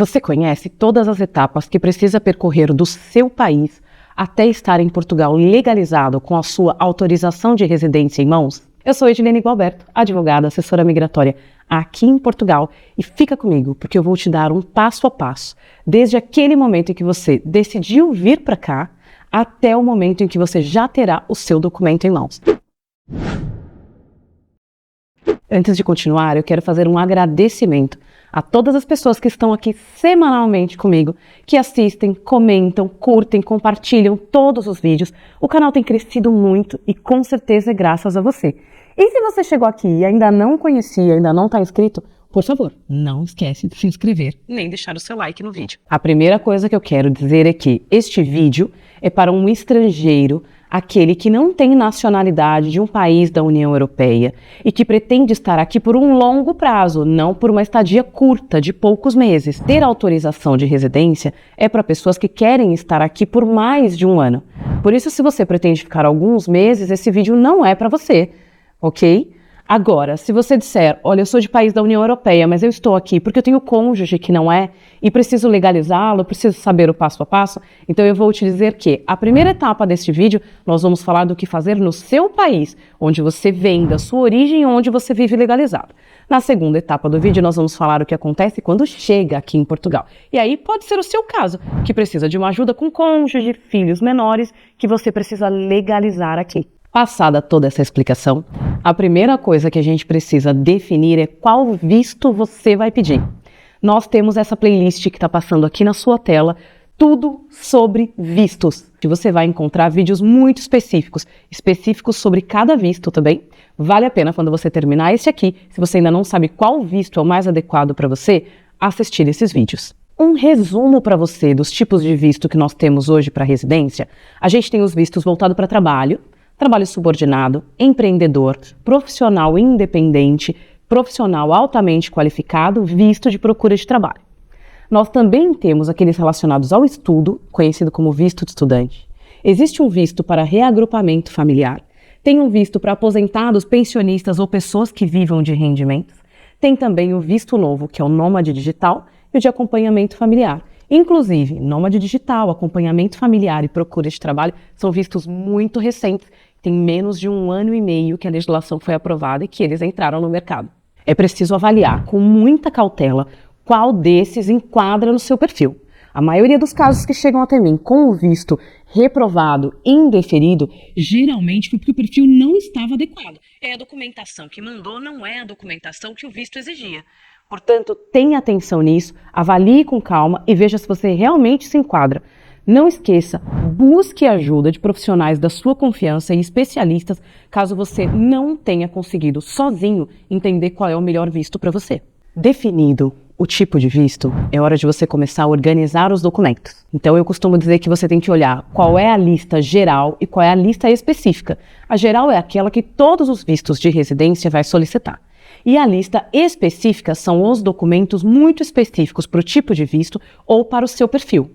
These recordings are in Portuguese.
Você conhece todas as etapas que precisa percorrer do seu país até estar em Portugal legalizado com a sua autorização de residência em mãos? Eu sou Edilene Gualberto, advogada, assessora migratória aqui em Portugal, e fica comigo porque eu vou te dar um passo a passo, desde aquele momento em que você decidiu vir para cá até o momento em que você já terá o seu documento em mãos. Antes de continuar, eu quero fazer um agradecimento a todas as pessoas que estão aqui semanalmente comigo, que assistem, comentam, curtem, compartilham todos os vídeos. O canal tem crescido muito e com certeza é graças a você. E se você chegou aqui e ainda não conhecia, ainda não está inscrito, por favor, não esquece de se inscrever, nem deixar o seu like no vídeo. A primeira coisa que eu quero dizer é que este vídeo é para um estrangeiro, aquele que não tem nacionalidade de um país da União Europeia e que pretende estar aqui por um longo prazo, não por uma estadia curta de poucos meses. Ter autorização de residência é para pessoas que querem estar aqui por mais de um ano. Por isso, se você pretende ficar alguns meses, esse vídeo não é para você, ok? Agora, se você disser, olha, eu sou de país da União Europeia, mas eu estou aqui porque eu tenho cônjuge que não é, e preciso legalizá-lo, preciso saber o passo a passo, então eu vou te dizer que a primeira etapa deste vídeo, nós vamos falar do que fazer no seu país, onde você vem, da sua origem, onde você vive legalizado. Na segunda etapa do vídeo, nós vamos falar o que acontece quando chega aqui em Portugal. E aí pode ser o seu caso, que precisa de uma ajuda com cônjuge, filhos menores, que você precisa legalizar aqui. Passada toda essa explicação, a primeira coisa que a gente precisa definir é qual visto você vai pedir. Nós temos essa playlist que está passando aqui na sua tela, tudo sobre vistos. Você vai encontrar vídeos muito específicos sobre cada visto também. Vale a pena quando você terminar esse aqui, se você ainda não sabe qual visto é o mais adequado para você, assistir esses vídeos. Um resumo para você dos tipos de visto que nós temos hoje para residência. A gente tem os vistos voltados para trabalho subordinado, empreendedor, profissional independente, profissional altamente qualificado, visto de procura de trabalho. Nós também temos aqueles relacionados ao estudo, conhecido como visto de estudante. Existe um visto para reagrupamento familiar, tem um visto para aposentados, pensionistas ou pessoas que vivam de rendimentos, tem também o visto novo, que é o nômade digital, e o de acompanhamento familiar. Inclusive, nômade digital, acompanhamento familiar e procura de trabalho são vistos muito recentes. Tem menos de 1 ano e meio que a legislação foi aprovada e que eles entraram no mercado. É preciso avaliar com muita cautela qual desses enquadra no seu perfil. A maioria dos casos que chegam até mim com o visto reprovado, indeferido, geralmente foi porque o perfil não estava adequado. É a documentação que mandou, não é a documentação que o visto exigia. Portanto, tenha atenção nisso, avalie com calma e veja se você realmente se enquadra. Não esqueça, busque ajuda de profissionais da sua confiança e especialistas caso você não tenha conseguido sozinho entender qual é o melhor visto para você. Definido o tipo de visto, é hora de você começar a organizar os documentos. Então eu costumo dizer que você tem que olhar qual é a lista geral e qual é a lista específica. A geral é aquela que todos os vistos de residência vai solicitar. E a lista específica são os documentos muito específicos para o tipo de visto ou para o seu perfil.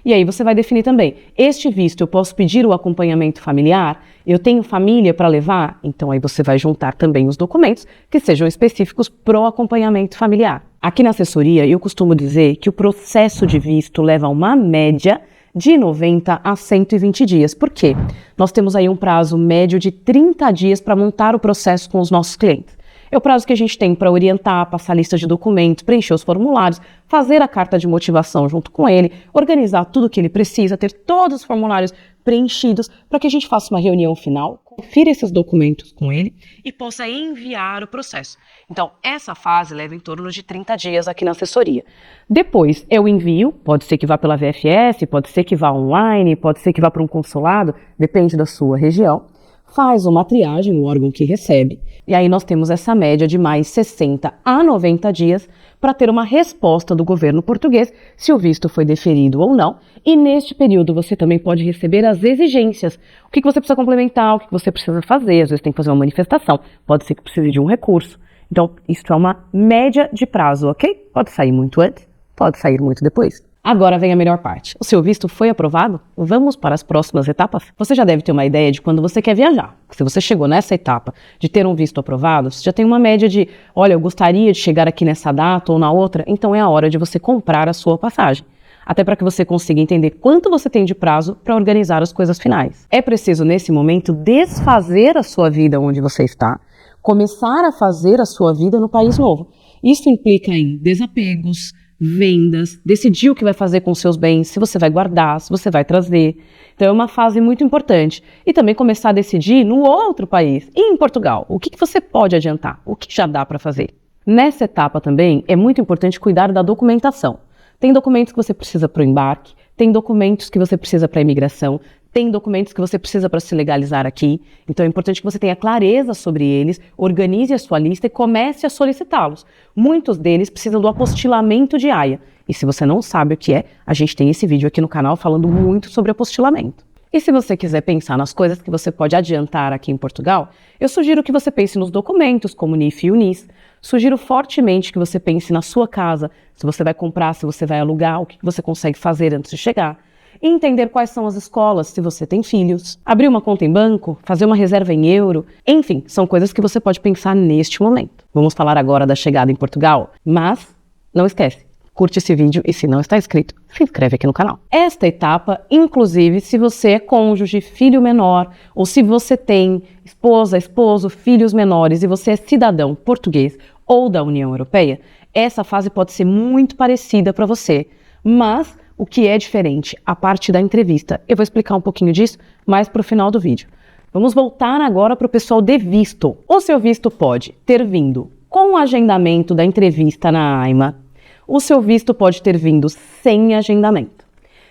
E aí você vai definir também, este visto eu posso pedir o acompanhamento familiar? Eu tenho família para levar? Então aí você vai juntar também os documentos que sejam específicos para o acompanhamento familiar. Aqui na assessoria eu costumo dizer que o processo de visto leva uma média de 90 a 120 dias. Por quê? Nós temos aí um prazo médio de 30 dias para montar o processo com os nossos clientes. É o prazo que a gente tem para orientar, passar lista de documentos, preencher os formulários, fazer a carta de motivação junto com ele, organizar tudo o que ele precisa, ter todos os formulários preenchidos para que a gente faça uma reunião final, confira esses documentos com ele e possa enviar o processo. Então, essa fase leva em torno de 30 dias aqui na assessoria. Depois, eu envio, pode ser que vá pela VFS, pode ser que vá online, pode ser que vá para um consulado, depende da sua região. Faz uma triagem, o órgão que recebe, e aí nós temos essa média de mais 60 a 90 dias para ter uma resposta do governo português se o visto foi deferido ou não, e neste período você também pode receber as exigências, o que você precisa complementar, o que você precisa fazer, às vezes tem que fazer uma manifestação, pode ser que precise de um recurso. Então, isso é uma média de prazo, ok? Pode sair muito antes, pode sair muito depois. Agora vem a melhor parte. O seu visto foi aprovado? Vamos para as próximas etapas? Você já deve ter uma ideia de quando você quer viajar. Se você chegou nessa etapa de ter um visto aprovado, você já tem uma média de, olha, eu gostaria de chegar aqui nessa data ou na outra, então é a hora de você comprar a sua passagem. Até para que você consiga entender quanto você tem de prazo para organizar as coisas finais. É preciso, nesse momento, desfazer a sua vida onde você está, começar a fazer a sua vida no país novo. Isso implica em desapegos, vendas, decidir o que vai fazer com os seus bens, se você vai guardar, se você vai trazer. Então é uma fase muito importante. E também começar a decidir no outro país, e em Portugal, o que você pode adiantar, o que já dá para fazer. Nessa etapa também é muito importante cuidar da documentação. Tem documentos que você precisa para o embarque, tem documentos que você precisa para a imigração, tem documentos que você precisa para se legalizar aqui. Então é importante que você tenha clareza sobre eles, organize a sua lista e comece a solicitá-los. Muitos deles precisam do apostilamento de AIA. E se você não sabe o que é, a gente tem esse vídeo aqui no canal falando muito sobre apostilamento. E se você quiser pensar nas coisas que você pode adiantar aqui em Portugal, eu sugiro que você pense nos documentos, como NIF e UNIS. Sugiro fortemente que você pense na sua casa, se você vai comprar, se você vai alugar, o que você consegue fazer antes de chegar. E entender quais são as escolas, se você tem filhos. Abrir uma conta em banco, fazer uma reserva em euro. Enfim, são coisas que você pode pensar neste momento. Vamos falar agora da chegada em Portugal, mas não esquece. Curte esse vídeo e se não está inscrito, se inscreve aqui no canal. Esta etapa, inclusive, se você é cônjuge, filho menor, ou se você tem esposa, esposo, filhos menores e você é cidadão português ou da União Europeia, essa fase pode ser muito parecida para você, mas o que é diferente? A parte da entrevista. Eu vou explicar um pouquinho disso mais para o final do vídeo. Vamos voltar agora para o pessoal de visto. O seu visto pode ter vindo com o agendamento da entrevista na AIMA. O seu visto pode ter vindo sem agendamento.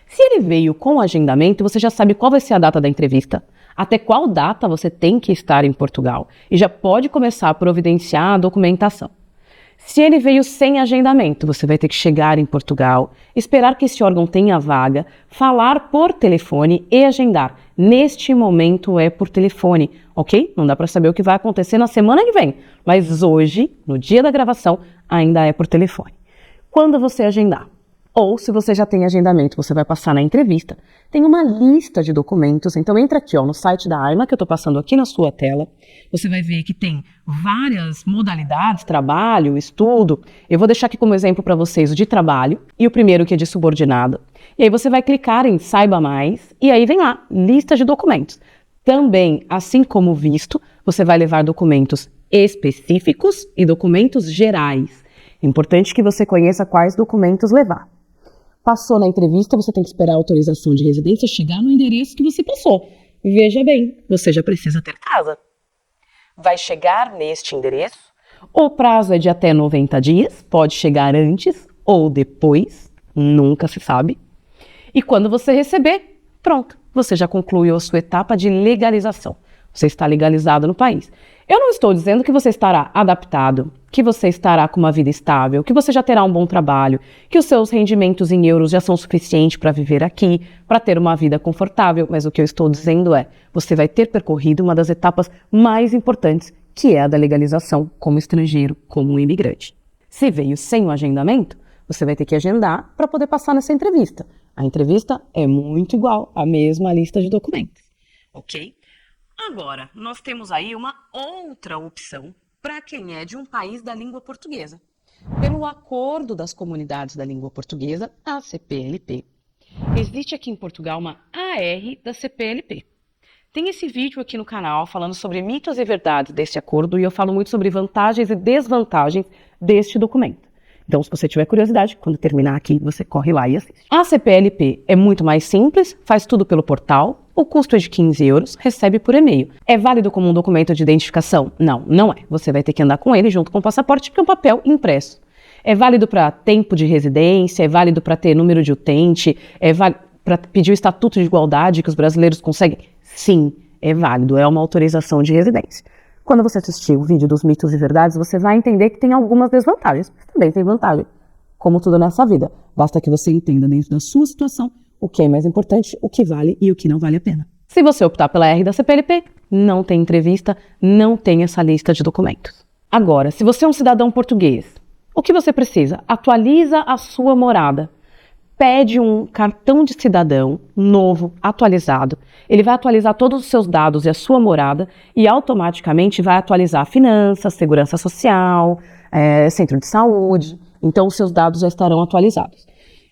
Se ele veio com agendamento, você já sabe qual vai ser a data da entrevista, até qual data você tem que estar em Portugal e já pode começar a providenciar a documentação. Se ele veio sem agendamento, você vai ter que chegar em Portugal, esperar que esse órgão tenha vaga, falar por telefone e agendar. Neste momento é por telefone, ok? Não dá para saber o que vai acontecer na semana que vem, mas hoje, no dia da gravação, ainda é por telefone. Quando você agendar, ou se você já tem agendamento, você vai passar na entrevista, tem uma lista de documentos, então entra aqui no site da AIMA, que eu estou passando aqui na sua tela, você vai ver que tem várias modalidades, trabalho, estudo. Eu vou deixar aqui como exemplo para vocês o de trabalho e o primeiro que é de subordinado. E aí você vai clicar em Saiba Mais e aí vem lá, lista de documentos. Também, assim como o visto, você vai levar documentos específicos e documentos gerais. É importante que você conheça quais documentos levar. Passou na entrevista, você tem que esperar a autorização de residência chegar no endereço que você passou. Veja bem, você já precisa ter casa. Vai chegar neste endereço. O prazo é de até 90 dias, pode chegar antes ou depois, nunca se sabe. E quando você receber, pronto, você já concluiu a sua etapa de legalização. Você está legalizado no país. Eu não estou dizendo que você estará adaptado, que você estará com uma vida estável, que você já terá um bom trabalho, que os seus rendimentos em euros já são suficientes para viver aqui, para ter uma vida confortável, mas o que eu estou dizendo é, você vai ter percorrido uma das etapas mais importantes, que é a da legalização como estrangeiro, como um imigrante. Se veio sem o agendamento, você vai ter que agendar para poder passar nessa entrevista. A entrevista é muito igual à mesma lista de documentos, ok? Agora, nós temos aí uma outra opção para quem é de um país da língua portuguesa. Pelo Acordo das Comunidades da Língua Portuguesa, a CPLP, existe aqui em Portugal uma AR da CPLP. Tem esse vídeo aqui no canal falando sobre mitos e verdades deste acordo e eu falo muito sobre vantagens e desvantagens deste documento. Então, se você tiver curiosidade, quando terminar aqui, você corre lá e assiste. A CPLP é muito mais simples, faz tudo pelo portal, o custo é de 15 euros, recebe por e-mail. É válido como um documento de identificação? Não, não é. Você vai ter que andar com ele junto com o passaporte, que é um papel impresso. É válido para tempo de residência, é válido para ter número de utente, é válido para pedir o estatuto de igualdade que os brasileiros conseguem? Sim, é válido, é uma autorização de residência. Quando você assistir o vídeo dos mitos e verdades, você vai entender que tem algumas desvantagens, mas também tem vantagem, como tudo nessa vida. Basta que você entenda dentro da sua situação o que é mais importante, o que vale e o que não vale a pena. Se você optar pela R da CPLP, não tem entrevista, não tem essa lista de documentos. Agora, se você é um cidadão português, o que você precisa? Atualiza a sua morada. pede um cartão de cidadão novo, atualizado. Ele vai atualizar todos os seus dados e a sua morada e automaticamente vai atualizar finanças, segurança social, centro de saúde. Então, os seus dados já estarão atualizados.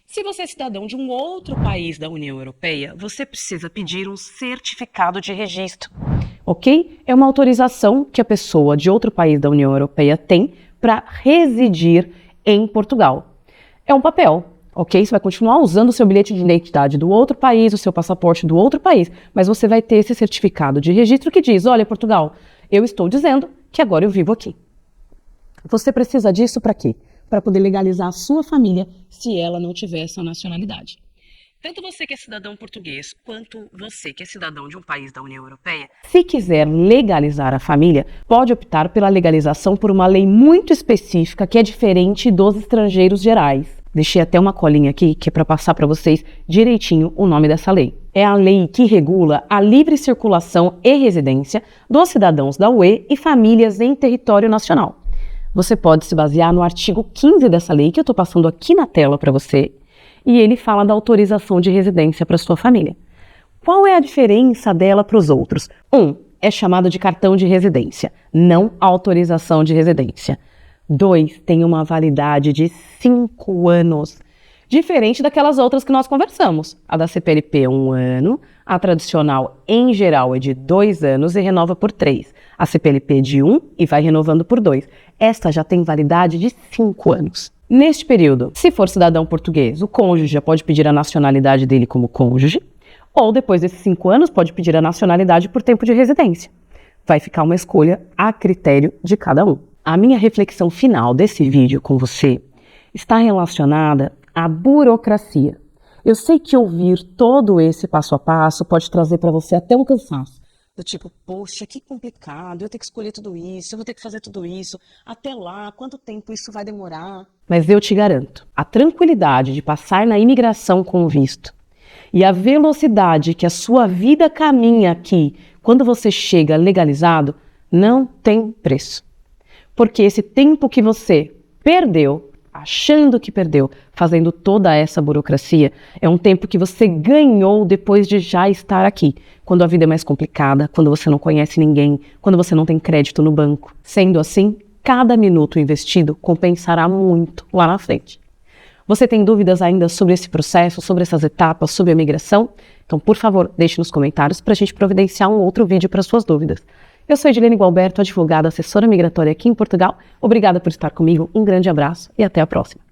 Se você é cidadão de um outro país da União Europeia, você precisa pedir um certificado de registro, ok? É uma autorização que a pessoa de outro país da União Europeia tem para residir em Portugal. É um papel, ok? Você vai continuar usando o seu bilhete de identidade do outro país, o seu passaporte do outro país, mas você vai ter esse certificado de registro que diz, olha, Portugal, eu estou dizendo que agora eu vivo aqui. Você precisa disso para quê? Para poder legalizar a sua família se ela não tiver essa nacionalidade. Tanto você que é cidadão português, quanto você que é cidadão de um país da União Europeia, se quiser legalizar a família, pode optar pela legalização por uma lei muito específica que é diferente dos estrangeiros gerais. Deixei até uma colinha aqui que é para passar para vocês direitinho o nome dessa lei. É a lei que regula a livre circulação e residência dos cidadãos da UE e famílias em território nacional. Você pode se basear no artigo 15 dessa lei, que eu estou passando aqui na tela para você, e ele fala da autorização de residência para sua família. Qual é a diferença dela para os outros? É chamado de cartão de residência, não autorização de residência. 2, tem uma validade de 5 anos, diferente daquelas outras que nós conversamos. A da CPLP é 1 ano, a tradicional, em geral, é de 2 anos e renova por 3. A CPLP é de 1 e vai renovando por 2. Esta já tem validade de 5 anos. Neste período, se for cidadão português, o cônjuge já pode pedir a nacionalidade dele como cônjuge, ou depois desses 5 anos pode pedir a nacionalidade por tempo de residência. Vai ficar uma escolha a critério de cada um. A minha reflexão final desse vídeo com você está relacionada à burocracia. Eu sei que ouvir todo esse passo a passo pode trazer para você até um cansaço. Do tipo, poxa, que complicado, eu tenho que escolher tudo isso, eu vou ter que fazer tudo isso, até lá, quanto tempo isso vai demorar? Mas eu te garanto, a tranquilidade de passar na imigração com visto e a velocidade que a sua vida caminha aqui quando você chega legalizado não tem preço. Porque esse tempo que você perdeu, achando que perdeu, fazendo toda essa burocracia, é um tempo que você ganhou depois de já estar aqui, quando a vida é mais complicada, quando você não conhece ninguém, quando você não tem crédito no banco. Sendo assim, cada minuto investido compensará muito lá na frente. Você tem dúvidas ainda sobre esse processo, sobre essas etapas, sobre a migração? Então, por favor, deixe nos comentários para a gente providenciar um outro vídeo para suas dúvidas. Eu sou Edilene Gualberto, advogada, assessora migratória aqui em Portugal. Obrigada por estar comigo, um grande abraço e até a próxima.